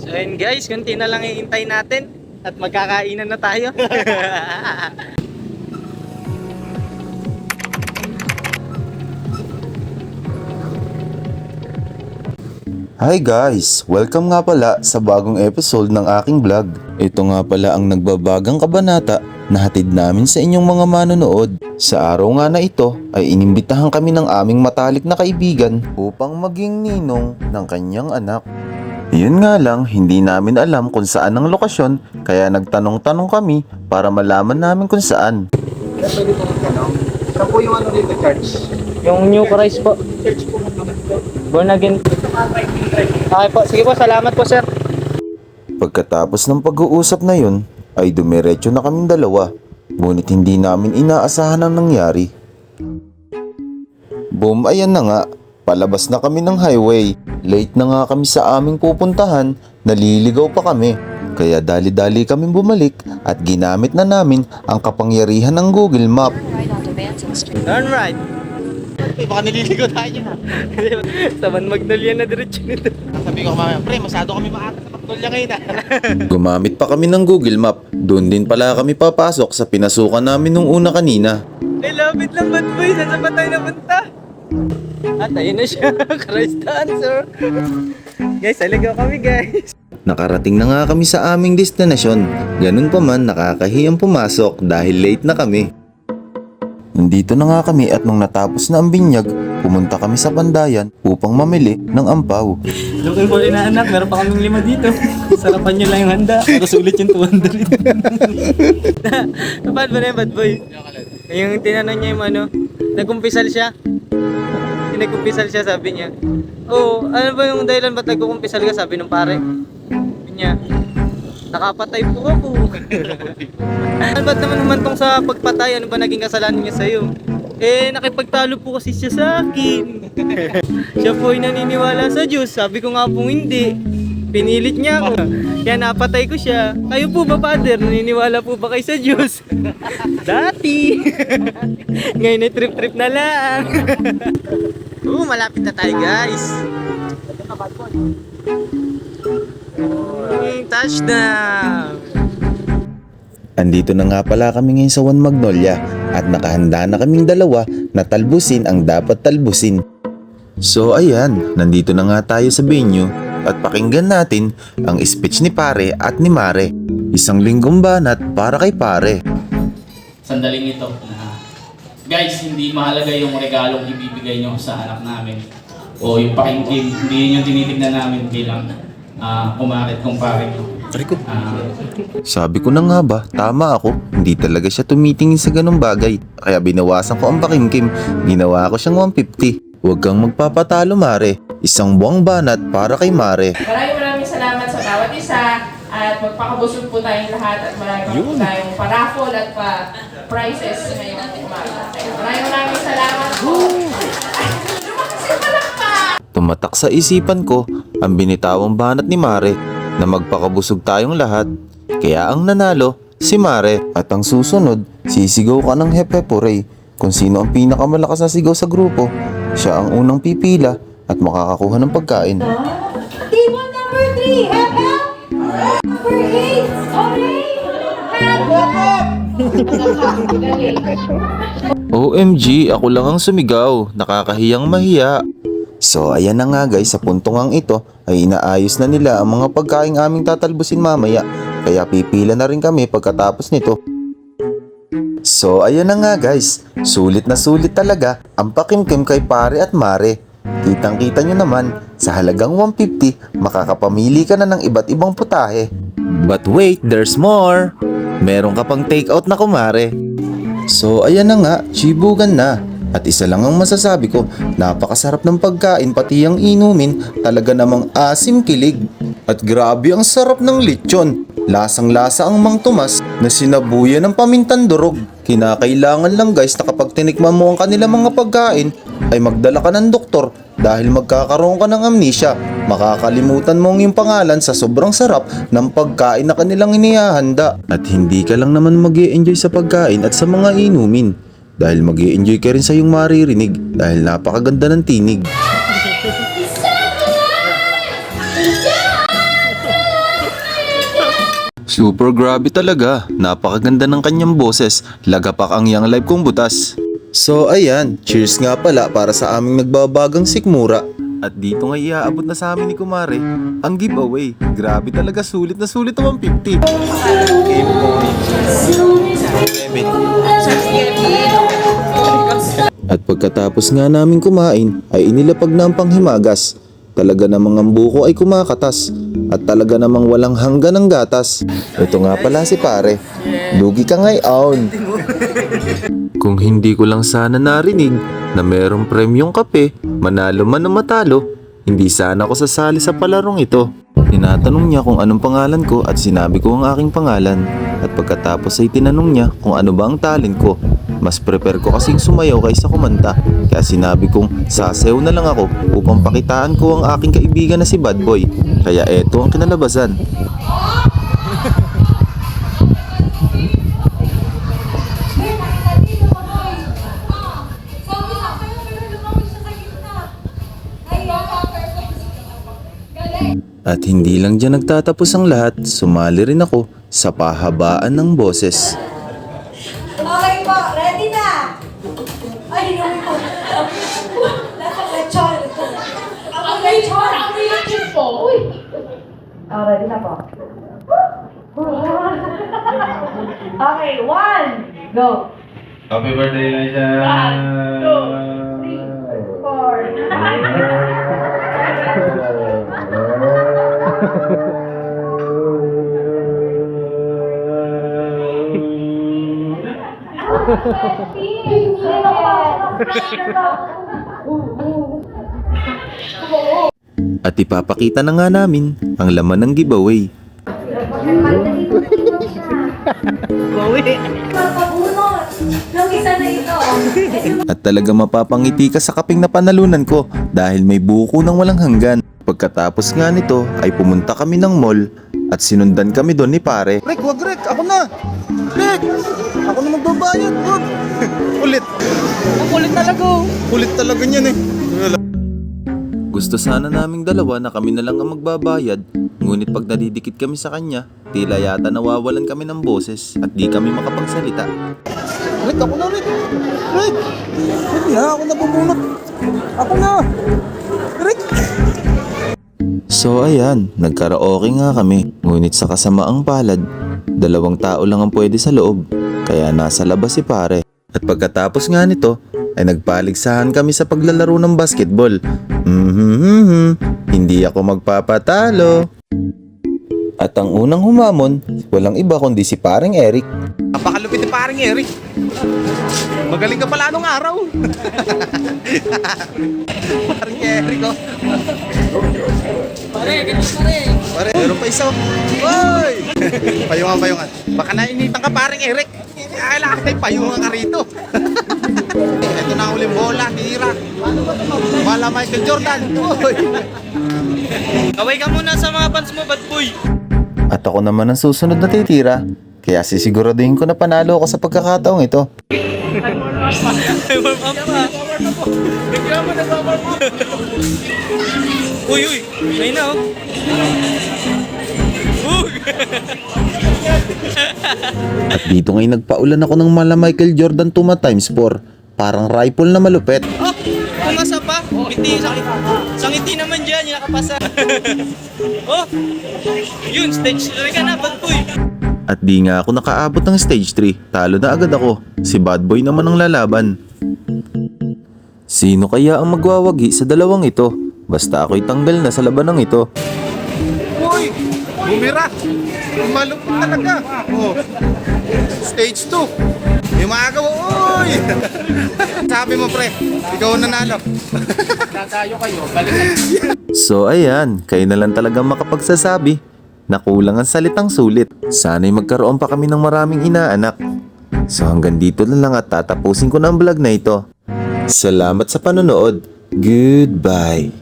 So ayun guys, kunti na lang iintay natin at magkakainan na tayo. Hi guys! Welcome nga pala sa bagong episode ng aking vlog. Ito nga pala ang nagbabagang kabanata na hatid namin sa inyong mga manonood. Sa araw nga na ito ay inimbitahan kami ng aming matalik na kaibigan upang maging ninong ng kanyang anak. Yun nga lang, hindi namin alam kung saan ang lokasyon kaya nagtanong-tanong kami para malaman namin kung saan. Pwede po magtanong. Saan po yung ano dito, church? Yung New Christ po. Church po Born again. Okay po, sige po, salamat po sir. Pagkatapos ng pag-uusap na yun, ay dumiretso na kaming dalawa. Ngunit hindi namin inaasahan ang nangyari. Boom, ayan na nga. Palabas na kami ng highway. Late na nga kami sa aming pupuntahan. Naliligaw pa kami. Kaya dali-dali kami bumalik at ginamit na namin ang kapangyarihan ng Google Map. Turn right. Baka nililigaw tayo na. Sa Man Magnolia na diretso nito. Sabi ko mamaya, pre, masyado kami maata sa Magnolia ngayon Gumamit pa kami ng Google Map. Doon din pala kami papasok sa pinasukan namin nung una kanina. Ay, lapit lang bad boy. Saan pa tayo napunta? At ayun na siya. Christ answer. Guys, aligaw kami guys. Nakarating na nga kami sa aming destinasyon. Ganun pa man, nakakahiyang pumasok dahil late na kami. Nandito na nga kami at nung natapos na ang binyag, pumunta kami sa Pandayan upang mamili ng ampaw. Looking for na anak, meron pa kaming 5 dito. Sarapan nyo lang yung handa. Tapos ulit yung 200. Napad ba na yung bad boy? Yung tinanong niya yung ano, nagkumpisal siya. Yung nagkumpisal siya, sabi niya. Oh, ano ba yung dahilan ba't nagkumpisal ka? Sabi ng pare. Sabi niya, nakapatay po ako. Ano ba't naman humantong sa pagpatay? Ano ba naging kasalanan niya sa'yo? Eh, nakipagtalo po kasi siya sa akin. Siya po ay naniniwala sa Diyos. Sabi ko nga po hindi. Pinilit niya ako. Kaya napatay ko siya. Kayo po ba, Father? Naniniwala po ba kayo sa Diyos? Dati. Ngayon ay trip-trip na lang. Malapit na tayo, guys. Touchdown! Andito na nga pala kami ngayon sa One Magnolia at nakahanda na kaming dalawa na talbusin ang dapat talbusin. So ayan, nandito na nga tayo sa venue at pakinggan natin ang speech ni pare at ni mare. Isang linggong banat para kay pare. Sandaling ito na guys, hindi mahalaga yung regalong ibibigay nyo sa anak namin o yung pakinggan, hindi yun yung tinitignan namin bilang kumarit kumpare nyo. Sabi ko na nga ba, tama ako. Hindi talaga siya tumitingin sa ganung bagay. Kaya binawasan ko ang pakimkim. Ginawa ko siyang 150. Huwag kang magpapatalo mare. Isang buwang banat para kay mare. Maraming salamat sa bawat isa at magpakabusog po tayong lahat at marami po tayong pa-raffle at pa-prizes ngayong umaga. Maraming salamat po. Tumatak sa isipan ko ang binitawang banat ni mare na magpakabusog tayong lahat. Kaya ang nanalo, si mare. At ang susunod, sisigaw ka ng hep-hep-hooray. Kung sino ang pinakamalakas na sigaw sa grupo, siya ang unang pipila at makakakuha ng pagkain. Team number 3, hep hep! Number 8, hooray! OMG, ako lang ang sumigaw. Nakakahiyang mahiya. So ayan na nga guys, sa puntong ito ay inaayos na nila ang mga pagkaing aming tatalbusin mamaya. Kaya pipila na rin kami pagkatapos nito. So ayan na nga guys, sulit na sulit talaga ang pakimkim kay pare at mare. Kitang kita nyo naman, sa halagang 150 makakapamili ka na ng iba't ibang putahe. But wait, there's more! Meron ka pang take out na kumare. So ayan na nga, chibugan na. At isa lang ang masasabi ko, napakasarap ng pagkain pati ang inumin, talaga namang asim kilig. At grabe ang sarap ng lechon. Lasang-lasa ang Mang Tomas na sinabuyan ng pamintang durog. Kinakailangan lang guys na kapag tinikman mo ang kanilang mga pagkain, ay magdala ka ng doktor dahil magkakaroon ka ng amnesia. Makakalimutan mo ang iyong pangalan sa sobrang sarap ng pagkain na kanilang inihahanda. At hindi ka lang naman mag-i-enjoy sa pagkain at sa mga inumin. Dahil mag-i-enjoy ka rin sa iyong maririnig dahil napakaganda ng tinig. Super grabe talaga. Napakaganda ng kanyang boses. Lagapak ang yang live kong butas. So ayan, cheers nga pala para sa aming nagbabagang sikmura. At dito nga iaabot na sa amin ni Kumare ang giveaway. Grabe talaga, sulit na sulit ang 150. At pagkatapos nga namin kumain ay inilapag na ang panghimagas. Talaga namang ang buko ay kumakatas at talaga namang walang hanggan ng gatas. Ito nga pala si pare. Lugi ka ngayon. Kung hindi ko lang sana narinig na merong premyong kape, manalo man o matalo, hindi sana ako sasali sa palarong ito. Tinatanong niya kung anong pangalan ko at sinabi ko ang aking pangalan. At pagkatapos ay tinanong niya kung ano ba ang talent ko. Mas prepare ko kasing sumayaw kaysa kumanta. Kaya sinabi kong sasayaw na lang ako upang pakitaan ko ang aking kaibigan na si Bad Boy. Kaya eto ang kinalabasan. At hindi lang dyan nagtatapos ang lahat, sumali rin ako sa pahabaan ng boses. Okay po, ready na! Ay, inuwi ko. Nasa lechon. Ang lechon! Ang lechon po! Uy! Oh, ready na po. Okay, 1, go! Happy birthday, Liza! 4. At ipapakita na nga namin ang laman ng giveaway. Mapabunot ng isa na ito. At talaga mapapangiti ka sa kaping na panalunan ko dahil may buko ng walang hanggan. Pagkatapos nga nito ay pumunta kami ng mall at sinundan kami doon ni pare. Rick, wag Rick! Ako na! Rick! Ako na magbabayad! Wag! Kulit! Ang kulit talaga. Kulit talaga niyan eh. Gusto sana naming dalawa na kami na lang ang magbabayad. Ngunit pag nadidikit kami sa kanya, tila yata nawawalan kami ng boses at di kami makapagsalita. Rick, ako na Rick! Rick! Rick na, ako na bubunot! Ako na! Rick! So ayan, nagkaraoke nga kami. Ngunit sa kasamaang palad, 2 tao lang ang pwede sa loob. Kaya nasa labas si pare. At pagkatapos nga nito, ay nagpaligsahan kami sa paglalaro ng basketball. Hindi ako magpapatalo. At ang unang humamon, walang iba kundi si paring Eric. Napakalupit ni paring Eric. Magaling ka pala nung araw. Paring Eric oh. Pare, meron pa isa. Hoy! Payungan. Baka nainitan ka paring Eric. Kailangan tayo payungan ka rito. Ito na uling bola, tira. Wala Michael Jordan. Hoy! Kaway ka muna sa mga fans mo, Bad Boy. At ako naman ang susunod na titira. Kaya sisiguraduhin ko na panalo ako sa pagkakataong ito. Ay, warm up pa. Bigla mo nag-warm up. Uy, ayun na oh. At dito ngayon nagpaulan ako ng mala Michael Jordan 2 x 4. Parang rifle na malupet. Oh, pumasa pa. Ngiti, sangiti naman dyan, yung nakapasa. Oh, yun, stage 3 ka na, Bad Boy. At di nga ako nakaabot ng stage 3. Talo na agad ako. Si Bad Boy naman ang lalaban. Sino kaya ang magwawagi sa dalawang ito? Basta ako'y tanggal na sa labanang ito. Uy! Bumira! Malupit talaga! Oh. Stage 2! Yung maagaw, uy! Sabi mo pre, ikaw ang nanalo. Tatayo kayo, balik na. So ayan, kayo na lang talagang makapagsasabi na kulang ang salitang sulit. Sana'y magkaroon pa kami ng maraming inaanak. So hanggang dito na lang at tatapusin ko na ang vlog na ito. Salamat sa panonood. Goodbye.